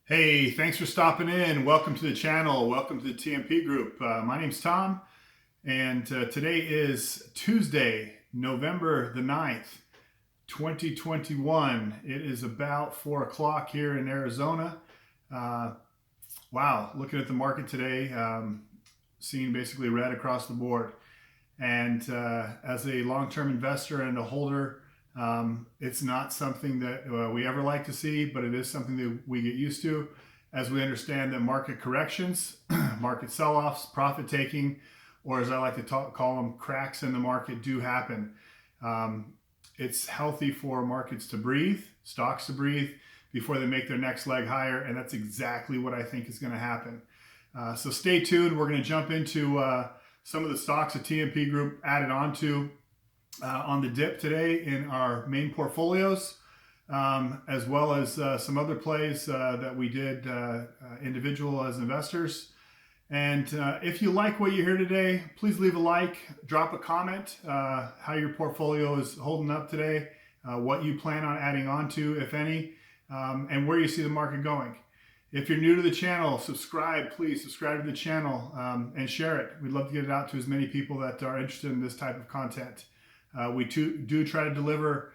Hey, thanks for stopping in. Welcome to the channel. Welcome to the TMP group. My name's Tom, and today is Tuesday, November the 9th, 2021. It is about 4 o'clock here in Arizona. Uh, wow, looking at the market today, seeing basically red across the board. And as a long-term investor and a holder, it's not something that we ever like to see, but it is something that we get used to as we understand that market corrections, market sell-offs, profit taking, or as I like to call them, cracks in the market do happen. It's healthy for markets to breathe, stocks to breathe before they make their next leg higher, and that's exactly what I think is going to happen. So stay tuned. We're going to jump into some of the stocks the TMP group added onto on the dip today in our main portfolios, as well as some other plays that we did individual as investors. And if you like what you hear today, please leave a like, drop a comment, how your portfolio is holding up today, what you plan on adding on to, if any, and where you see the market going. If you're new to the channel, subscribe, please subscribe to the channel and share it. We'd love to get it out to as many people that are interested in this type of content. We do try to deliver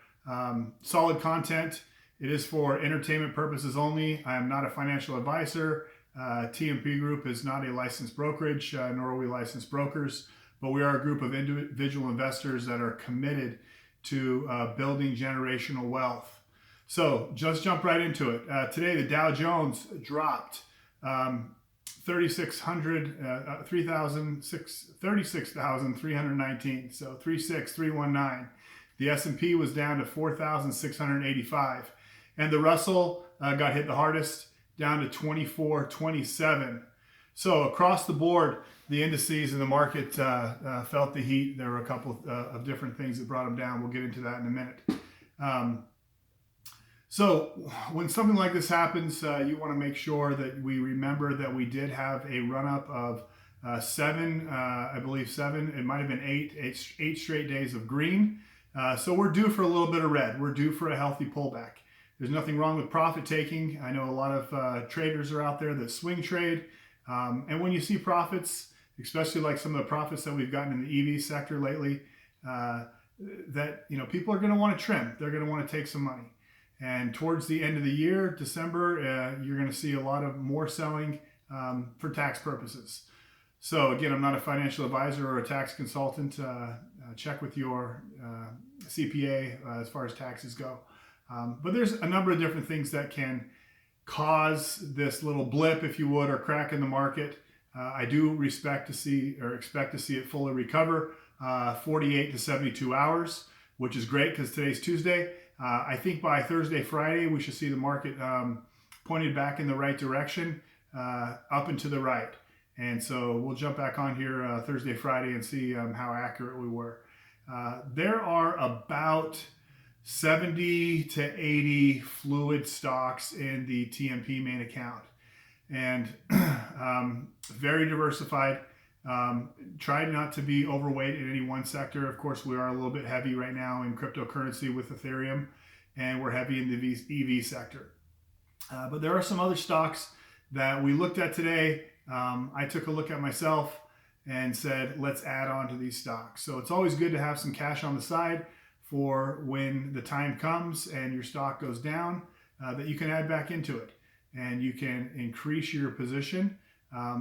solid content. It is for entertainment purposes only. I am not a financial advisor. TMP Group is not a licensed brokerage, nor are we licensed brokers, but we are a group of individual investors that are committed to building generational wealth. So just jump right into it. Today, the Dow Jones dropped 36,319, so 36,319. The S&P was down to 4,685, and the Russell got hit the hardest, down to 2427. So across the board, the indices in the market felt the heat. There were a couple of different things that brought them down. We'll get into that in a minute. So when something like this happens, you want to make sure that we remember that we did have a run-up of seven, it might have been eight straight days of green. So we're due for a little bit of red. We're due for a healthy pullback. There's nothing wrong with profit taking. I know a lot of traders are out there that swing trade. And when you see profits, especially like some of the profits that we've gotten in the EV sector lately, that people are going to want to trim. They're going to want to take some money. And towards the end of the year, December, you're going to see a lot of more selling for tax purposes. So again, I'm not a financial advisor or a tax consultant. Check with your CPA as far as taxes go. But there's a number of different things that can cause this little blip, if you would, or crack in the market. I do expect to see it fully recover 48 to 72 hours, which is great because today's Tuesday. I think by Thursday, Friday, we should see the market pointed back in the right direction, up and to the right. And so we'll jump back on here Thursday, Friday and see how accurate we were. There are about 70 to 80 fluid stocks in the TMP main account, and very diversified. Try not to be overweight in any one sector. Of course, we are a little bit heavy right now in cryptocurrency with Ethereum, and we're heavy in the EV sector. But there are some other stocks that we looked at today. I took a look at myself and said, let's add on to these stocks. So it's always good to have some cash on the side for when the time comes and your stock goes down, that you can add back into it and you can increase your position.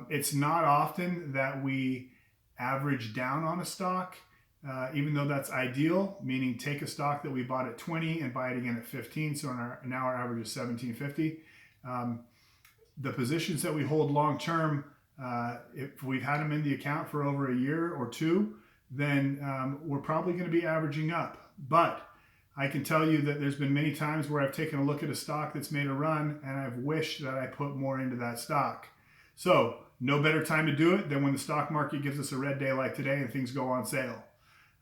It's not often that we average down on a stock, even though that's ideal, meaning take a stock that we bought at 20 and buy it again at 15. So now our average is 1750. The positions that we hold long term, if we've had them in the account for over a year or two, then we're probably going to be averaging up. But I can tell you that there's been many times where I've taken a look at a stock that's made a run and I've wished that I put more into that stock. So no better time to do it than when the stock market gives us a red day like today and things go on sale.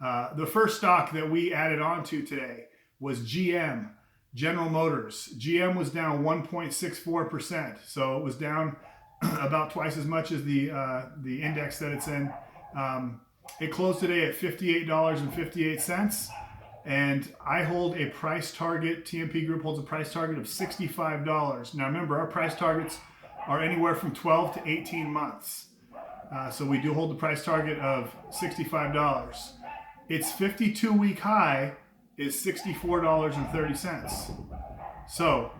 The first stock that we added on to today was GM, General Motors. GM was down 1.64%. So it was down about twice as much as the index that it's in. It closed today at $58.58. And I hold a price target, TMP Group holds a price target of $65. Now remember, our price targets are anywhere from 12 to 18 months. So we do hold the price target of $65. Its 52-week high is $64.30. So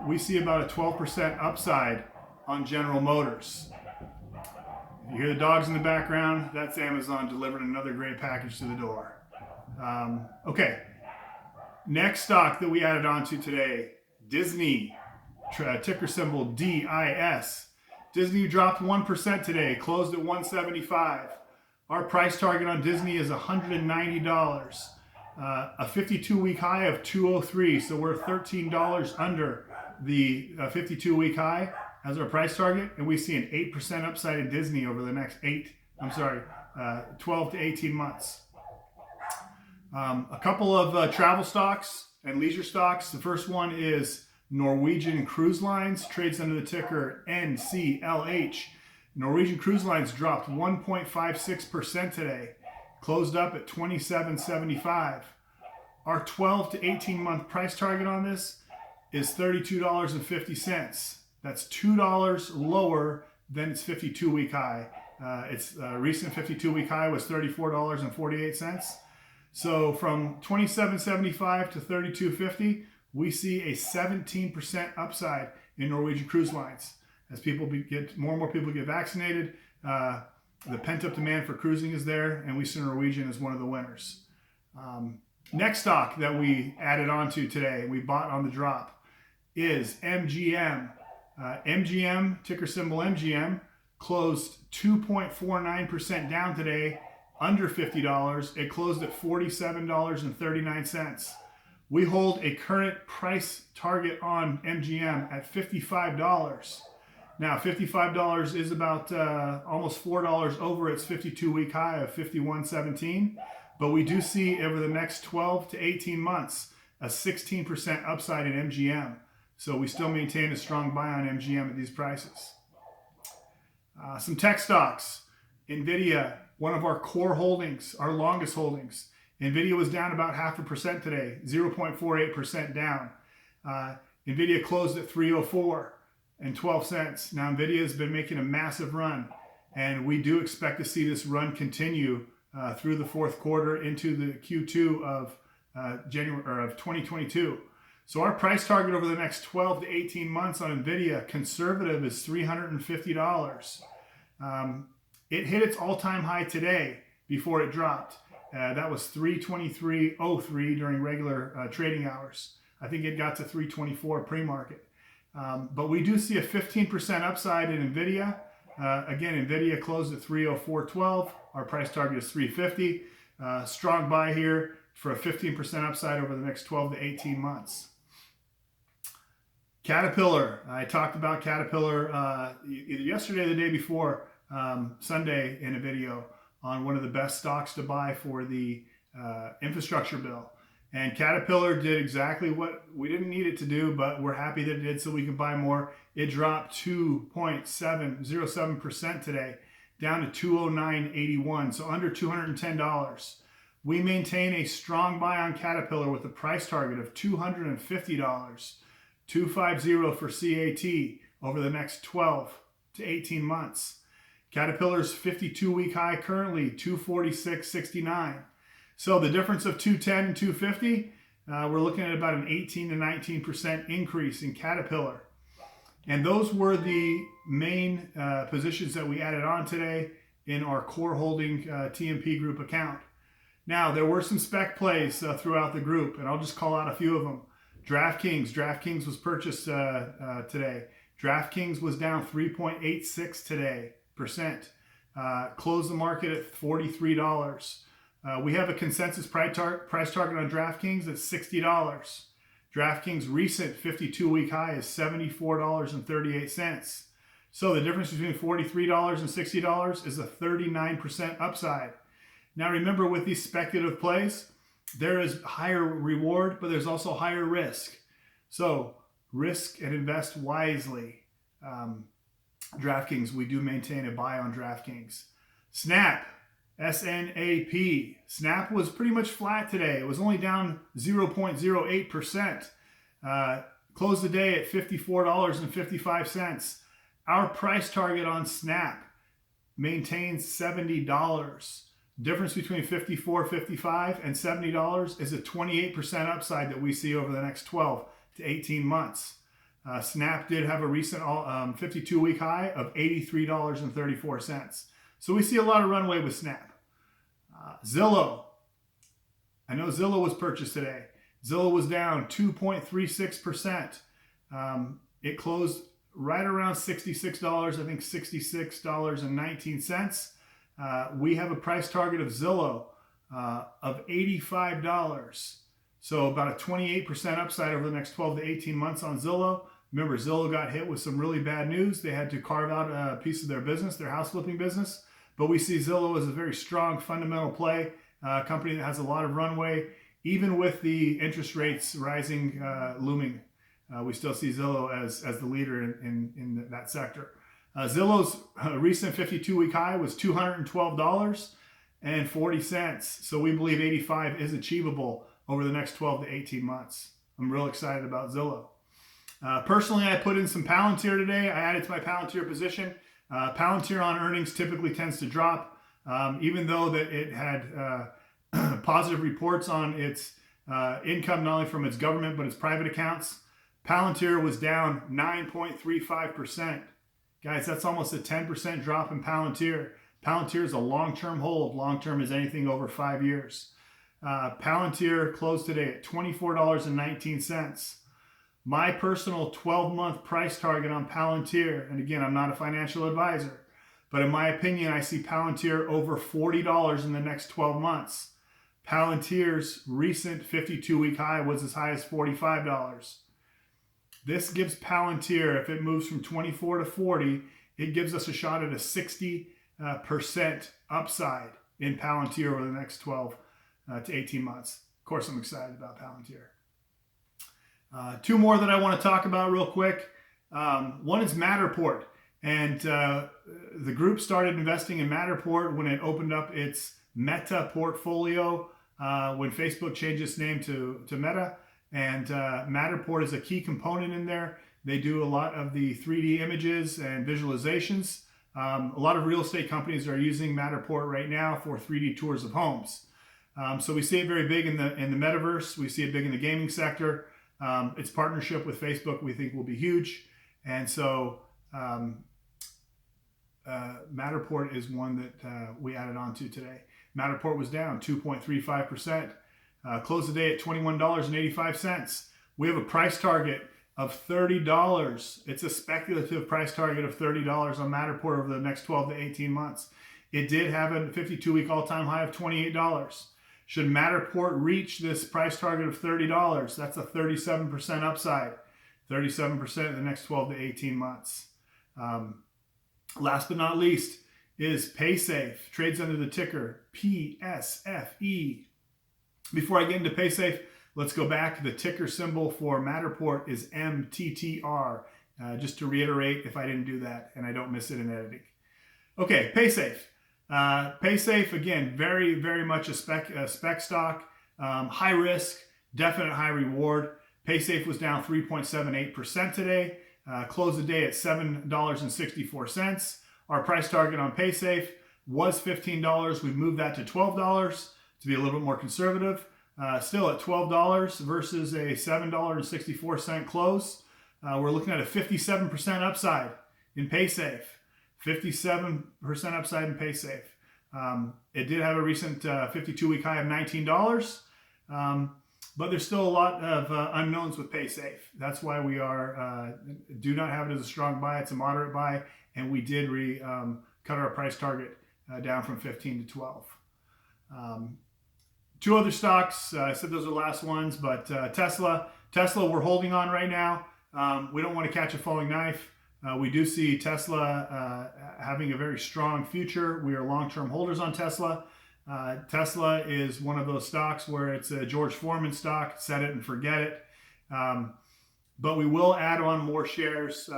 we see about a 12% upside on General Motors. If you hear the dogs in the background, that's Amazon delivering another great package to the door. Okay, next stock that we added onto today, Disney, ticker symbol DIS. Disney dropped 1% today, closed at $175. Our price target on Disney is $190. A 52-week high of $203, so we're $13 under the 52-week high as our price target, and we see an 8% upside in Disney over the next 12 to 18 months. A couple of travel stocks and leisure stocks. The first one is Norwegian Cruise Lines, trades under the ticker NCLH. Norwegian Cruise Lines dropped 1.56% today, closed up at $27.75. Our 12 to 18 month price target on this is $32.50. That's $2 lower than its 52-week high. Its recent 52-week high was $34.48. So from $27.75 to $32.50, we see a 17% upside in Norwegian Cruise Lines. As more and more people get vaccinated, the pent-up demand for cruising is there, and we see Norwegian as one of the winners. Next stock that we added onto today, we bought on the drop, is MGM. MGM, ticker symbol MGM, closed 2.49% down today, under $50. It closed at $47.39. We hold a current price target on MGM at $55. Now, $55 is about almost $4 over its 52-week high of $51.17. But we do see over the next 12 to 18 months a 16% upside in MGM. So we still maintain a strong buy on MGM at these prices. Some tech stocks. NVIDIA, one of our core holdings, our longest holdings. NVIDIA was down about 0.5% today, 0.48% down. NVIDIA closed at $304.12. Now NVIDIA has been making a massive run, and we do expect to see this run continue through the fourth quarter into the Q2 of January of 2022. So our price target over the next 12 to 18 months on NVIDIA, conservative, is $350. It hit its all-time high today before it dropped. That was $323.03 during regular trading hours. I think it got to $324 pre-market. But we do see a 15% upside in NVIDIA. Again, NVIDIA closed at $304.12. Our price target is $350. Strong buy here for a 15% upside over the next 12 to 18 months. Caterpillar. I talked about Caterpillar either yesterday or the day before, Sunday, in a video on one of the best stocks to buy for the infrastructure bill. And Caterpillar did exactly what we didn't need it to do, but we're happy that it did so we can buy more. It dropped 2.07% today, down to $209.81, so under $210. We maintain a strong buy on Caterpillar with a price target of $250, $250 for CAT over the next 12 to 18 months. Caterpillar's 52-week high currently $246.69. So the difference of 210 and 250, we're looking at about an 18 to 19% increase in Caterpillar. And those were the main positions that we added on today in our core holding TMP Group account. Now, there were some spec plays throughout the group, and I'll just call out a few of them. DraftKings was purchased today. DraftKings was down 3.86 today percent. Closed the market at $43. We have a consensus price target on DraftKings at $60. DraftKings' recent 52-week high is $74.38. So the difference between $43 and $60 is a 39% upside. Now remember, with these speculative plays, there is higher reward, but there's also higher risk. So risk and invest wisely. DraftKings, we do maintain a buy on DraftKings. Snap. SNAP. Snap was pretty much flat today. It was only down 0.08%. Closed the day at $54.55. Our price target on Snap maintains $70. Difference between $54, $55, and $70 is a 28% upside that we see over the next 12 to 18 months. Snap did have a recent 52-week high of $83.34. So we see a lot of runway with Snap. Zillow. I know Zillow was purchased today. Zillow was down 2.36%. It closed right around $66, I think $66.19. We have a price target of Zillow of $85. So about a 28% upside over the next 12 to 18 months on Zillow. Remember, Zillow got hit with some really bad news. They had to carve out a piece of their business, their house flipping business. But we see Zillow as a very strong fundamental play, company that has a lot of runway. Even with the interest rates rising, looming, we still see Zillow as the leader in that sector. Zillow's recent 52-week high was $212.40. So we believe 85 is achievable over the next 12 to 18 months. I'm real excited about Zillow. Personally, I put in some Palantir today. I added to my Palantir position. Palantir on earnings typically tends to drop, even though that it had positive reports on its income, not only from its government, but its private accounts. Palantir was down 9.35%. Guys, that's almost a 10% drop in Palantir. Palantir is a long-term hold. Long-term is anything over 5 years. Palantir closed today at $24.19. My personal 12-month price target on Palantir, and again, I'm not a financial advisor, but in my opinion, I see Palantir over $40 in the next 12 months. Palantir's recent 52-week high was as high as $45. This gives Palantir, if it moves from 24 to 40, it gives us a shot at a 60% upside in Palantir over the next 12 to 18 months. Of course, I'm excited about Palantir. Two more that I want to talk about real quick. One is Matterport. And the group started investing in Matterport when it opened up its Meta portfolio, when Facebook changed its name to Meta. And Matterport is a key component in there. They do a lot of the 3D images and visualizations. A lot of real estate companies are using Matterport right now for 3D tours of homes. So we see it very big in the metaverse. We see it big in the gaming sector. Its partnership with Facebook we think will be huge. And so Matterport is one that we added on to today. Matterport was down 2.35%. Closed the day at $21.85. We have a price target of $30. It's a speculative price target of $30 on Matterport over the next 12 to 18 months. It did have a 52-week all-time high of $28. Should Matterport reach this price target of $30, that's a 37% upside. 37% in the next 12 to 18 months. Last but not least is Paysafe. Trades under the ticker PSFE. Before I get into Paysafe, let's go back. The ticker symbol for Matterport is MTTR. Just to reiterate if I didn't do that and I don't miss it in editing. Okay, Paysafe. Paysafe, again, very, very much a spec stock. High risk, definite high reward. Paysafe was down 3.78% today. Closed the day at $7.64. Our price target on Paysafe was $15. We moved that to $12 to be a little bit more conservative. Still at $12 versus a $7.64 close. We're looking at a 57% upside in Paysafe. 57% upside in Paysafe. It did have a recent 52-week high of $19, but there's still a lot of unknowns with Paysafe. That's why we do not have it as a strong buy. It's a moderate buy, and we did cut our price target down from 15 to 12. Two other stocks, I said those are the last ones, but Tesla we're holding on right now. We don't want to catch a falling knife. We do see Tesla having a very strong future. We are long-term holders on Tesla. Tesla is one of those stocks where it's a George Foreman stock, set it and forget it. But we will add on more shares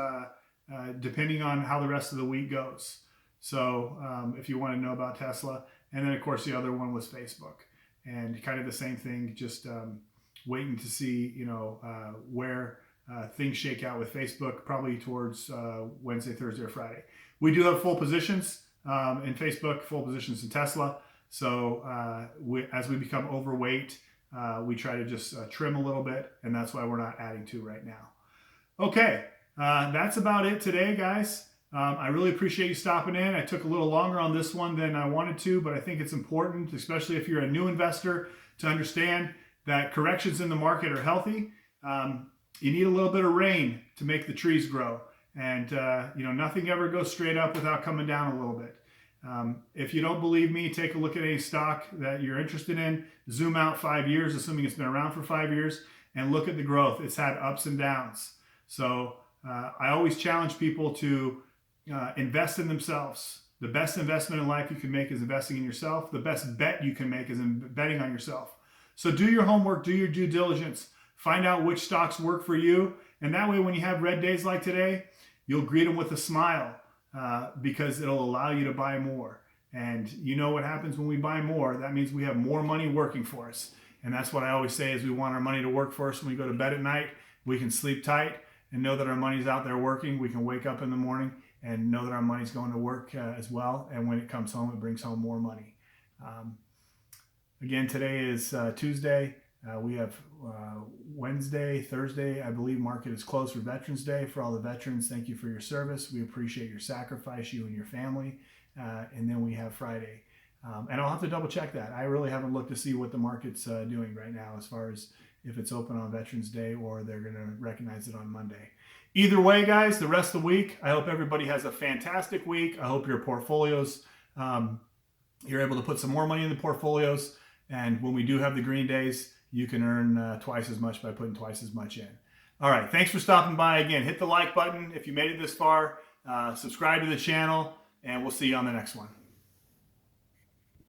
depending on how the rest of the week goes. So if you want to know about Tesla. And then, of course, the other one was Facebook. And kind of the same thing, just waiting to see, where things shake out with Facebook, probably towards Wednesday, Thursday, or Friday. We do have full positions in Facebook, full positions in Tesla. So as we become overweight, we try to just trim a little bit, and that's why we're not adding to right now. Okay, that's about it today, guys. I really appreciate you stopping in. I took a little longer on this one than I wanted to, but I think it's important, especially if you're a new investor, to understand that corrections in the market are healthy. You need a little bit of rain to make the trees grow. And, nothing ever goes straight up without coming down a little bit. If you don't believe me, take a look at any stock that you're interested in, zoom out 5 years, assuming it's been around for 5 years, and look at the growth. It's had ups and downs. So I always challenge people to invest in themselves. The best investment in life you can make is investing in yourself. The best bet you can make is betting on yourself. So do your homework, do your due diligence, find out which stocks work for you. And that way, when you have red days like today, you'll greet them with a smile. Because it'll allow you to buy more. And you know what happens when we buy more? That means we have more money working for us. And that's what I always say is we want our money to work for us when we go to bed at night. We can sleep tight and know that our money's out there working. We can wake up in the morning and know that our money's going to work as well. And when it comes home, it brings home more money. Again, today is Tuesday. We have Wednesday, Thursday, I believe market is closed for Veterans Day. For all the veterans, thank you for your service. We appreciate your sacrifice, you and your family. And then we have Friday. And I'll have to double check that. I really haven't looked to see what the market's doing right now as far as if it's open on Veterans Day or they're going to recognize it on Monday. Either way, guys, the rest of the week, I hope everybody has a fantastic week. I hope your portfolios, you're able to put some more money in the portfolios. And when we do have the green days, you can earn twice as much by putting twice as much in. All right, thanks for stopping by. Again, hit the like button if you made it this far. Subscribe to the channel, and we'll see you on the next one.